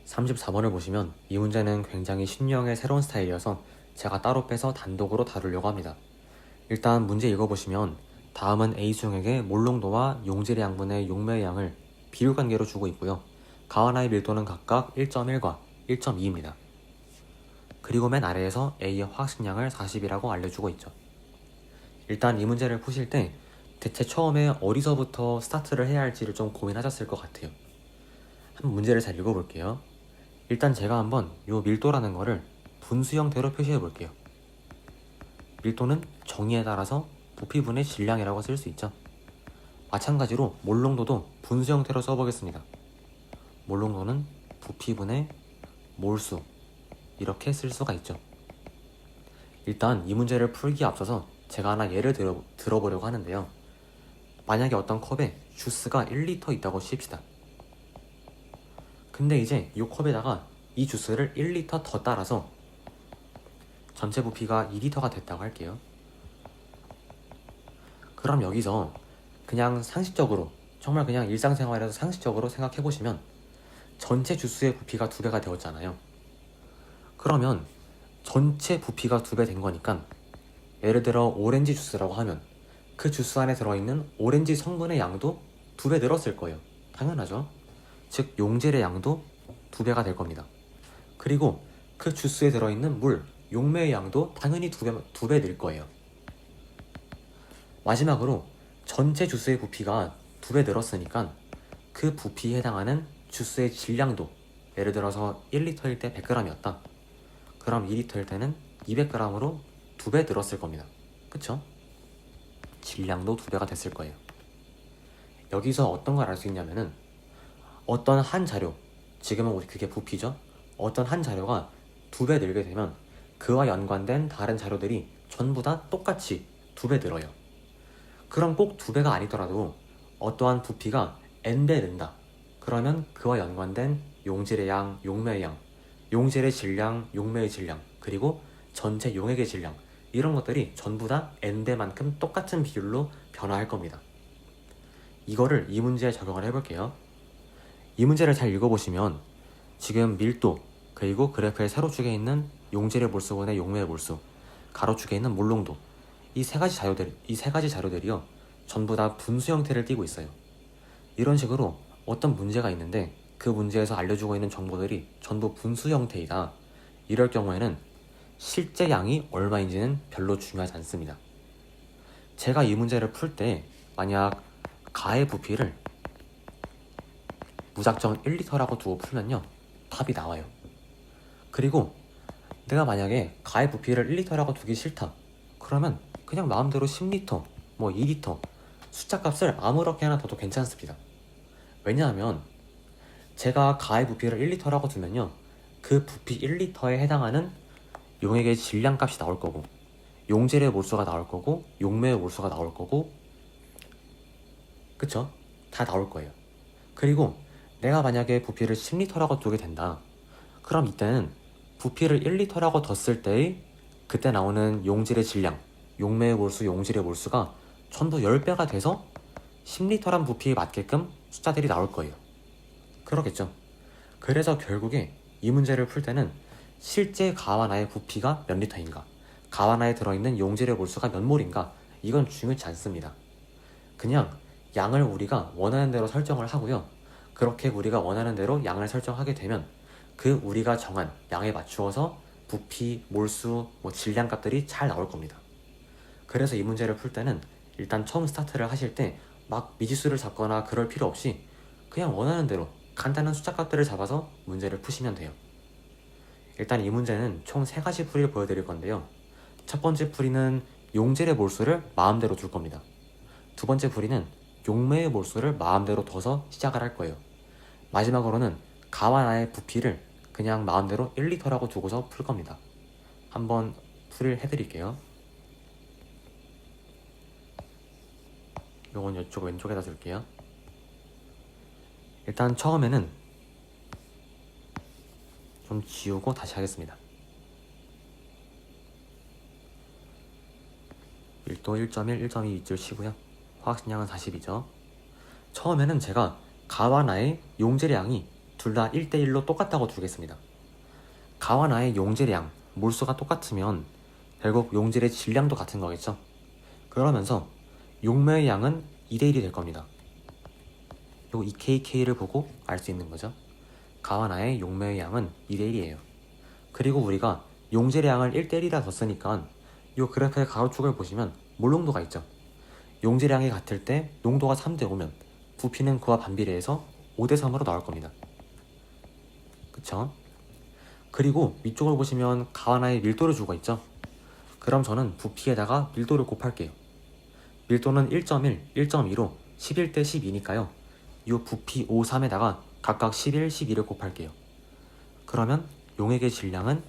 34번을 보시면 이 문제는 굉장히 신유형의 새로운 스타일이어서 제가 따로 빼서 단독으로 다루려고 합니다. 일단 문제 읽어보시면 다음은 A수형에게 몰롱도와 용질의 양분의 용매의 양을 비율관계로 주고 있고요. 가와 나의 밀도는 각각 1.1과 1.2입니다. 그리고 맨 아래에서 A의 화학식량을 40이라고 알려주고 있죠. 일단 이 문제를 푸실 때 대체 처음에 어디서부터 스타트를 해야 할지를 좀 고민하셨을 것 같아요. 한번 문제를 잘 읽어볼게요. 일단 제가 한번 이 밀도라는 거를 분수 형태로 표시해 볼게요. 밀도는 정의에 따라서 부피분의 질량이라고 쓸 수 있죠. 마찬가지로 몰롱도도 분수 형태로 써보겠습니다. 몰롱도는 부피분의 몰수, 이렇게 쓸 수가 있죠. 일단 이 문제를 풀기에 앞서서 제가 하나 예를 들어보려고 하는데요. 만약에 어떤 컵에 주스가 1리터 있다고 칩시다. 근데 이제 이 컵에다가 이 주스를 1리터 더 따라서 전체 부피가 2리터가 됐다고 할게요. 그럼 여기서 그냥 상식적으로, 정말 그냥 일상생활에서 상식적으로 생각해보시면 전체 주스의 부피가 2배가 되었잖아요. 그러면 전체 부피가 2배 된 거니까 예를 들어 오렌지 주스라고 하면 그 주스 안에 들어있는 오렌지 성분의 양도 2배 늘었을 거예요. 당연하죠. 즉 용질의 양도 2배가 될 겁니다. 그리고 그 주스에 들어있는 물, 용매의 양도 당연히 2배 늘 거예요. 마지막으로 전체 주스의 부피가 2배 늘었으니까 그 부피에 해당하는 주스의 질량도, 예를 들어서 1리터일 때 100g이었다. 그럼 2리터일 때는 200g으로 2배 늘었을 겁니다. 그쵸? 질량도 2배가 됐을 거예요. 여기서 어떤 걸 알 수 있냐면은 어떤 한 자료, 지금은 우리 그게 부피죠? 어떤 한 자료가 2배 늘게 되면 그와 연관된 다른 자료들이 전부 다 똑같이 2배 늘어요. 그럼 꼭 2배가 아니더라도 어떠한 부피가 n배 는다. 그러면 그와 연관된 용질의 양, 용매의 양, 용질의 질량, 용매의 질량, 그리고 전체 용액의 질량, 이런 것들이 전부 다 n배만큼 똑같은 비율로 변화할 겁니다. 이거를 이 문제에 적용을 해볼게요. 이 문제를 잘 읽어보시면 지금 밀도, 그리고 그래프의 세로축에 있는 용질의 몰수분의 용매의 몰수, 가로축에 있는 몰롱도, 이 세 가지 자료들이요 전부 다 분수 형태를 띠고 있어요. 이런 식으로 어떤 문제가 있는데 그 문제에서 알려주고 있는 정보들이 전부 분수 형태이다. 이럴 경우에는 실제 양이 얼마인지는 별로 중요하지 않습니다. 제가 이 문제를 풀 때 만약 가의 부피를 무작정 1리터라고 두고 풀면요 답이 나와요. 그리고 내가 만약에 가의 부피를 1리터라고 두기 싫다. 그러면 그냥 마음대로 10리터, 뭐 2리터 숫자 값을 아무렇게나 둬도 괜찮습니다. 왜냐하면 제가 가의 부피를 1리터라고 두면요 그 부피 1리터에 해당하는 용액의 질량 값이 나올 거고, 용질의 몰수가 나올 거고, 용매의 몰수가 나올 거고, 그쵸? 다 나올 거예요. 그리고 내가 만약에 부피를 10리터라고 두게 된다. 그럼 이때는 부피를 1리터라고 뒀을 때의 그때 나오는 용질의 질량, 용매의 몰수, 용질의 몰수가 전부 10배가 돼서 10리터란 부피에 맞게끔 숫자들이 나올 거예요. 그러겠죠? 그래서 결국에 이 문제를 풀 때는 실제 가와 나의 부피가 몇 리터인가, 가와 나에 들어있는 용질의 몰수가 몇 몰인가, 이건 중요치 않습니다. 그냥 양을 우리가 원하는 대로 설정을 하고요. 그렇게 우리가 원하는 대로 양을 설정하게 되면 그 우리가 정한 양에 맞추어서 부피, 몰수, 질량 값들이 잘 나올 겁니다. 그래서 이 문제를 풀 때는 일단 처음 스타트를 하실 때 막 미지수를 잡거나 그럴 필요 없이 그냥 원하는 대로 간단한 숫자 값들을 잡아서 문제를 푸시면 돼요. 일단 이 문제는 총 3가지 풀이를 보여드릴 건데요. 첫 번째 풀이는 용질의 몰수를 마음대로 둘 겁니다. 두 번째 풀이는 용매의 몰수를 마음대로 둬서 시작을 할 거예요. 마지막으로는 가와 나의 부피를 그냥 마음대로 1리터라고 두고서 풀 겁니다. 한번 풀이를 해드릴게요. 요건 이쪽 왼쪽에다 둘게요. 일단 처음에는 좀 지우고 다시 하겠습니다. 밀도 1.1, 1.2 밑줄 치고요. 화학식량은 40이죠. 처음에는 제가 가와 나의 용질의 양이 둘 다 1대1로 똑같다고 두겠습니다. 가와 나의 용질량, 몰수가 똑같으면 결국 용질의 질량도 같은 거겠죠. 그러면서 용매의 양은 2대1이 될 겁니다. 요 EKK를 보고 알 수 있는 거죠. 가와 나의 용매의 양은 2대1이에요. 그리고 우리가 용질량을 1대1이라 뒀으니까 요 그래프의 가로축을 보시면 몰농도가 있죠. 용질량이 같을 때 농도가 3대5면 부피는 그와 반비례해서 5대3으로 나올 겁니다. 그쵸? 그리고 위쪽을 보시면 가와 나의 밀도를 주고 있죠. 그럼 저는 부피에다가 밀도를 곱할게요. 밀도는 1.1, 1.2로 11대 12니까요. 이 부피 5, 3에다가 각각 11, 12를 곱할게요. 그러면 용액의 질량은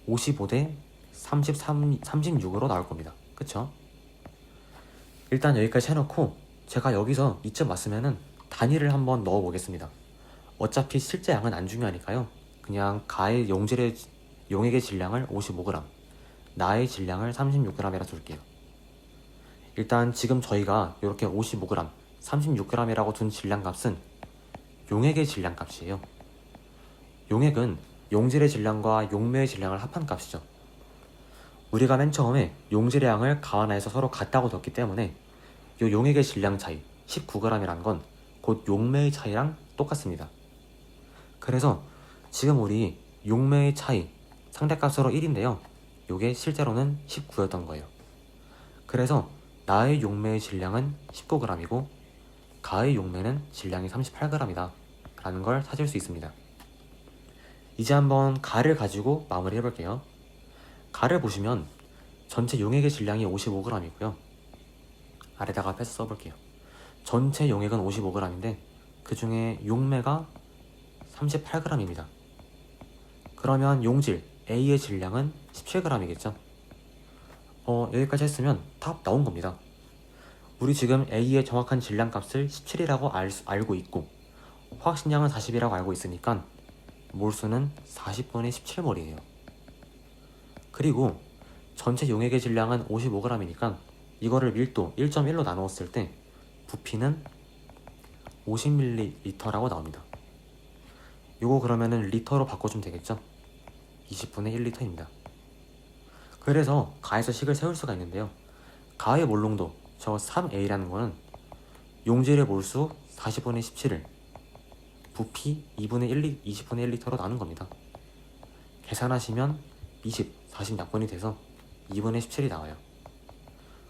55대 33, 36으로 나올 겁니다. 그쵸? 일단 여기까지 해놓고 제가 여기서 이쯤 왔으면은 단위를 한번 넣어 보겠습니다. 어차피 실제 양은 안 중요하니까요. 그냥 가의 용액의 질량을 55g, 나의 질량을 36g이라 둘게요. 일단 지금 저희가 이렇게 55g, 36g이라고 둔 질량값은 용액의 질량값이에요. 용액은 용질의 질량과 용매의 질량을 합한 값이죠. 우리가 맨 처음에 용질의 양을 가와 나에서 서로 같다고 뒀기 때문에 이 용액의 질량 차이 19g이란 건 곧 용매의 차이랑 똑같습니다. 그래서 지금 우리 용매의 차이 상대값으로 1인데요. 이게 실제로는 19였던 거예요. 그래서 나의 용매의 질량은 19g이고 가의 용매는 질량이 38g이다 라는 걸 찾을 수 있습니다. 이제 한번 가를 가지고 마무리 해볼게요. 가를 보시면 전체 용액의 질량이 55g이고요. 아래다가 패스 써볼게요. 전체 용액은 55g인데 그 중에 용매가 38g입니다. 그러면 용질 A의 질량은 17g이겠죠? 여기까지 했으면 답 나온 겁니다. 우리 지금 A의 정확한 질량값을 17이라고 알고 있고 화학식량은 40이라고 알고 있으니까 몰수는 40분의 17몰이에요. 그리고 전체 용액의 질량은 55g이니까 이거를 밀도 1.1로 나누었을 때 부피는 50ml라고 나옵니다. 요거 그러면은 리터로 바꿔주면 되겠죠? 20분의 1리터입니다. 그래서 가에서 식을 세울 수가 있는데요. 가의 몰농도 저 3A라는 거는 용질의 몰수 40분의 17을 부피 20분의 1리터로 나눈 겁니다. 계산하시면 20, 40 약분이 돼서 2분의 17이 나와요.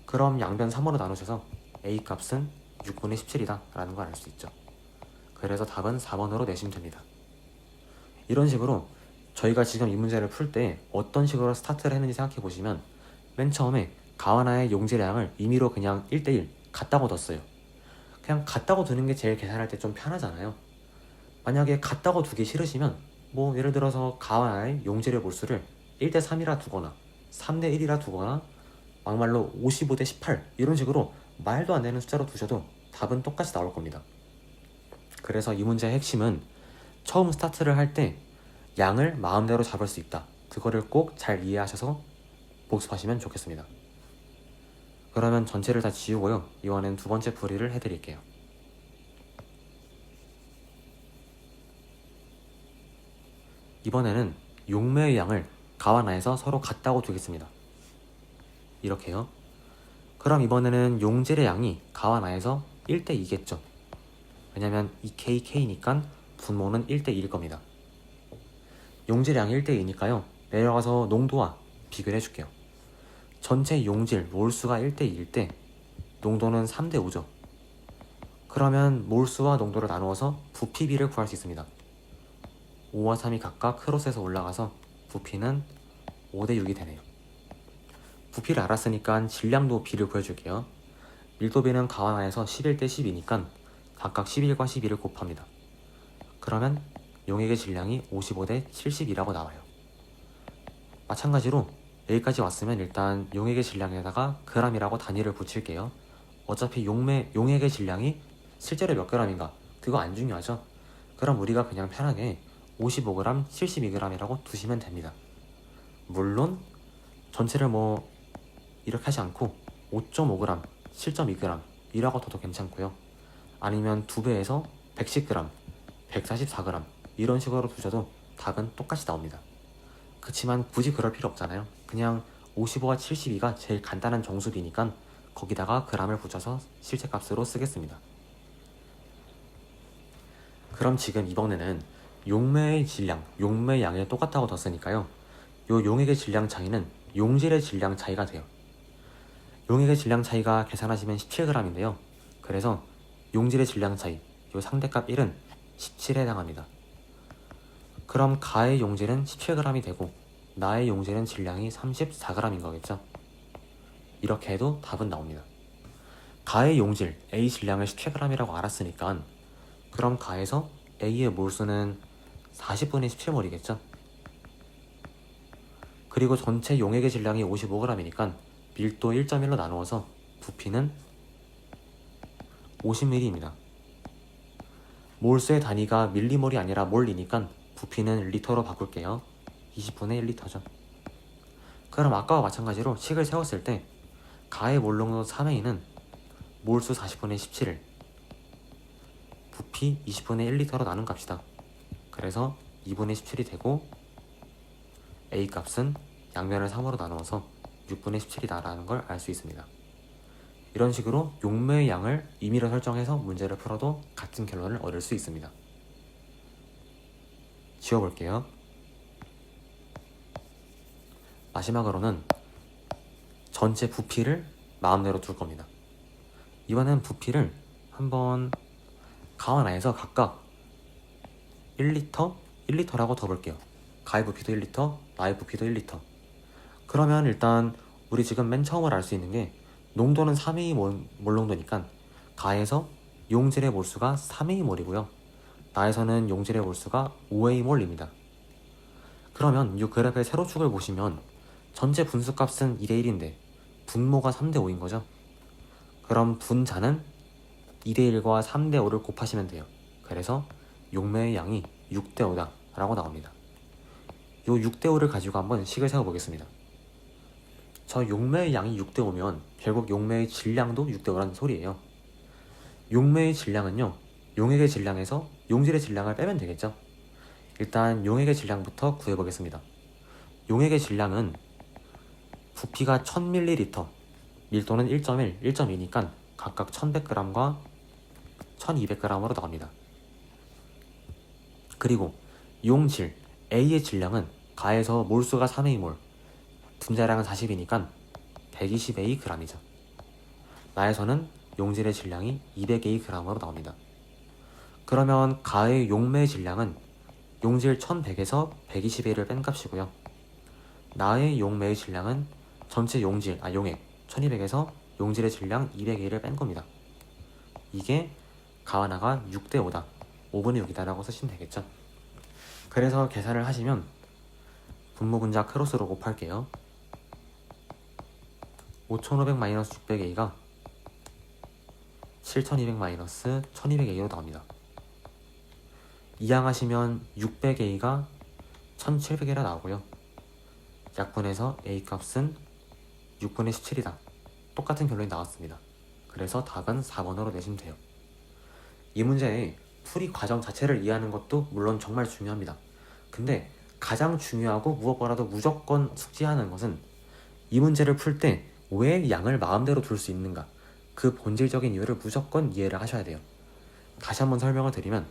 그럼 양변 3으로 나누셔서 A 값은 6분의 17이다 라는 걸 알 수 있죠. 그래서 답은 4번으로 내시면 됩니다. 이런 식으로 저희가 지금 이 문제를 풀 때 어떤 식으로 스타트를 했는지 생각해 보시면 맨 처음에 가와 나의 용질량을 임의로 그냥 1대1 같다고 뒀어요. 그냥 같다고 두는 게 제일 계산할 때 좀 편하잖아요. 만약에 같다고 두기 싫으시면 뭐 예를 들어서 가와 나의 용질의 몰수를 1대3이라 두거나 3대1이라 두거나 막말로 55대18 이런 식으로 말도 안 되는 숫자로 두셔도 답은 똑같이 나올 겁니다. 그래서 이 문제의 핵심은 처음 스타트를 할 때 양을 마음대로 잡을 수 있다. 그거를 꼭 잘 이해하셔서 복습하시면 좋겠습니다. 그러면 전체를 다 지우고요. 이번엔 두 번째 풀이를 해드릴게요. 이번에는 용매의 양을 가와 나에서 서로 같다고 두겠습니다. 이렇게요. 그럼 이번에는 용질의 양이 가와 나에서 1대2겠죠. 왜냐면 EKK니까 분모는 1대2일 겁니다. 용질의 양이 1대2니까요. 내려가서 농도와 비교를 해줄게요. 전체 용질, 몰수가 1대2일 때 농도는 3대5죠. 그러면 몰수와 농도를 나누어서 부피비를 구할 수 있습니다. 5와 3이 각각 크로스해서 올라가서 부피는 5대6이 되네요. 부피를 알았으니까 질량도 비를 구해줄게요. 밀도비는 가와 나에서 11대 12니까 각각 11과 12를 곱합니다. 그러면 용액의 질량이 55대 72라고 나와요. 마찬가지로 여기까지 왔으면 일단 용액의 질량에다가 g이라고 단위를 붙일게요. 어차피 용액의 질량이 실제로 몇 g인가 그거 안 중요하죠. 그럼 우리가 그냥 편하게 55g, 72g이라고 두시면 됩니다. 물론 전체를 뭐 이렇게 하지 않고 5.5g, 7.2g 이라고 둬도 괜찮고요. 아니면 2배에서 110g, 144g 이런 식으로 두셔도 답은 똑같이 나옵니다. 그치만 굳이 그럴 필요 없잖아요. 그냥 55와 72가 제일 간단한 정수비니까 거기다가 g을 붙여서 실제값으로 쓰겠습니다. 그럼 지금 이번에는 용매의 질량, 용매의 양이 똑같다고 뒀으니까요. 요 용액의 질량 차이는 용질의 질량 차이가 돼요. 용액의 질량 차이가 계산하시면 17g인데요. 그래서 용질의 질량 차이, 요 상대값 1은 17에 해당합니다. 그럼 가의 용질은 17g이 되고 나의 용질은 질량이 34g인 거겠죠. 이렇게 해도 답은 나옵니다. 가의 용질, A 질량을 17g이라고 알았으니까 그럼 가에서 A의 몰수는 40분의 17몰이겠죠. 그리고 전체 용액의 질량이 55g이니까 밀도 1.1로 나누어서 부피는 50ml입니다. 몰수의 단위가 밀리몰이 아니라 몰이니까 부피는 리터로 바꿀게요. 20분의 1리터죠. 그럼 아까와 마찬가지로 식을 세웠을 때 가의 몰농도 3A는 몰수 40분의 17을 부피 20분의 1리터로 나눈 값이다. 그래서 2분의 17이 되고 A 값은 양면을 3으로 나누어서 6분의 17이다라는 걸 알 수 있습니다. 이런 식으로 용매의 양을 임의로 설정해서 문제를 풀어도 같은 결론을 얻을 수 있습니다. 지워볼게요. 마지막으로는 전체 부피를 마음대로 둘 겁니다. 이번엔 부피를 한번 가와 나에서 각각 1리터, 1리터라고 둬볼게요. 가의 부피도 1리터, 나의 부피도 1리터. 그러면 일단 우리 지금 맨 처음으로 알 수 있는 게 농도는 3A 몰농도니까 가에서 용질의 몰수가 3A 몰이고요. 나에서는 용질의 몰수가 5A 몰입니다. 그러면 이 그래프의 세로축을 보시면 전체 분수값은 2대1인데 분모가 3대5인 거죠. 그럼 분자는 2대1과 3대5를 곱하시면 돼요. 그래서 용매의 양이 6대5다 라고 나옵니다. 이 6대5를 가지고 한번 식을 세워보겠습니다. 저 용매의 양이 6대5면 결국 용매의 질량도 6대5라는 소리예요. 용매의 질량은요, 용액의 질량에서 용질의 질량을 빼면 되겠죠. 일단 용액의 질량부터 구해보겠습니다. 용액의 질량은 부피가 1000ml, 밀도는 1.1, 1.2니까 각각 1100g과 1200g으로 나옵니다. 그리고 용질, A의 질량은 가에서 몰수가 3A몰, 분자량은 40이니까 120Ag이죠. 나에서는 용질의 질량이 200Ag으로 나옵니다. 그러면 가의 용매의 질량은 용질 1100에서 120A를 뺀 값이고요. 나의 용매의 질량은 전체 용액 1200에서 용질의 질량 200A를 뺀 겁니다. 이게 가와 나가 6대5다, 5분의 6이다 라고 쓰시면 되겠죠. 그래서 계산을 하시면 분모 분자 크로스로 곱할게요. 5500-600A가 7200-1200A로 나옵니다. 이항하시면 600A가 1700A라 나오고요. 약분해서 A 값은 6분의 17이다. 똑같은 결론이 나왔습니다. 그래서 답은 4번으로 내시면 돼요. 이 문제의 풀이 과정 자체를 이해하는 것도 물론 정말 중요합니다. 근데 가장 중요하고 무엇보다도 무조건 숙지하는 것은 이 문제를 풀 때 왜 양을 마음대로 둘 수 있는가, 그 본질적인 이유를 무조건 이해를 하셔야 돼요. 다시 한번 설명을 드리면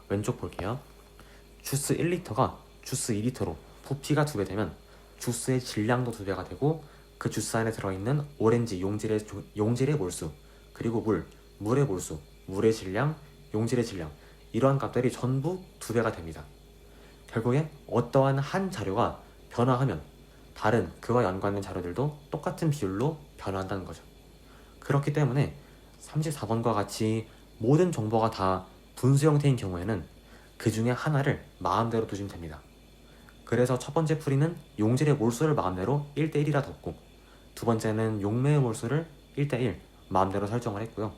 왼쪽 볼게요. 주스 1리터가 주스 2리터로 부피가 2배 되면 주스의 질량도 2배가 되고 그 주스 안에 들어있는 오렌지 용질의 몰수, 그리고 물의 몰수, 물의 질량, 용질의 질량, 이러한 값들이 전부 2배가 됩니다. 결국에 어떠한 한 자료가 변화하면 다른 그와 연관된 자료들도 똑같은 비율로 변화한다는 거죠. 그렇기 때문에 34번과 같이 모든 정보가 다 분수 형태인 경우에는 그 중에 하나를 마음대로 두시면 됩니다. 그래서 첫 번째 풀이는 용질의 몰수를 마음대로 1대1이라 뒀고, 두 번째는 용매의 몰수를 1대1 마음대로 설정을 했고요.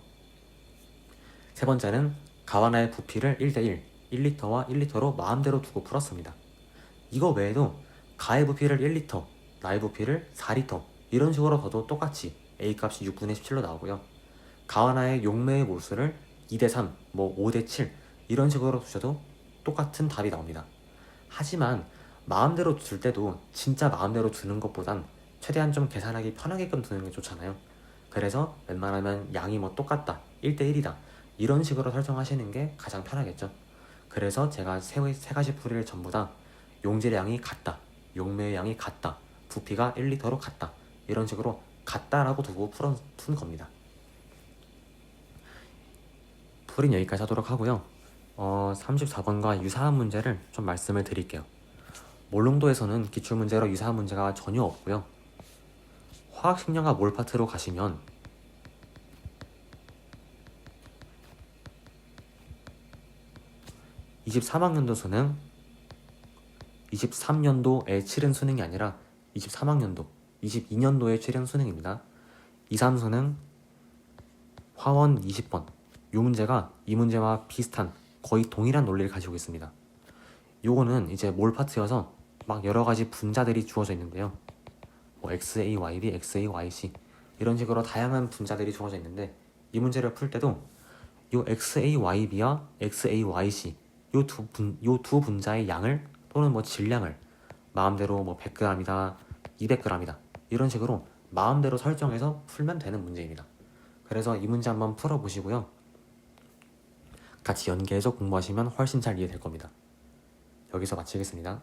세 번째는 가와나의 부피를 1대1, 1리터와 1리터로 마음대로 두고 풀었습니다. 이거 외에도 가의 부피를 1리터, 나의 부피를 4리터 이런 식으로 둬도 똑같이 A값이 6분의 17로 나오고요. 가와나의 용매의 몰수를 2대3, 5대7 이런 식으로 두셔도 똑같은 답이 나옵니다. 하지만 마음대로 둘 때도 진짜 마음대로 두는 것보단 최대한 좀 계산하기 편하게끔 두는 게 좋잖아요. 그래서 웬만하면 양이 뭐 똑같다, 1대1이다 이런 식으로 설정하시는 게 가장 편하겠죠. 그래서 제가 세 가지 풀이를 전부 다 용질의 양이 같다, 용매의 양이 같다, 부피가 1리터로 같다 이런 식으로 같다라고 두고 푼 겁니다. 풀이는 여기까지 하도록 하고요. 34번과 유사한 문제를 좀 말씀을 드릴게요. 몰롱도에서는 기출문제로 유사한 문제가 전혀 없고요. 화학식량과 몰파트로 가시면 23학년도 수능 23년도에 치른 수능이 아니라 23학년도 22년도에 치른 수능입니다. 2, 3수능 화원 20번 이 문제가 이 문제와 비슷한 거의 동일한 논리를 가지고 있습니다. 요거는 이제 몰파트여서 막 여러가지 분자들이 주어져 있는데요. 뭐 XAYB, XAYC 이런 식으로 다양한 분자들이 주어져 있는데 이 문제를 풀 때도 요 XAYB와 XAYC 요 두 분자의 양을 또는 뭐 질량을 마음대로 뭐 100g이다, 200g이다 이런 식으로 마음대로 설정해서 풀면 되는 문제입니다. 그래서 이 문제 한번 풀어보시고요. 같이 연계해서 공부하시면 훨씬 잘 이해될 겁니다. 여기서 마치겠습니다.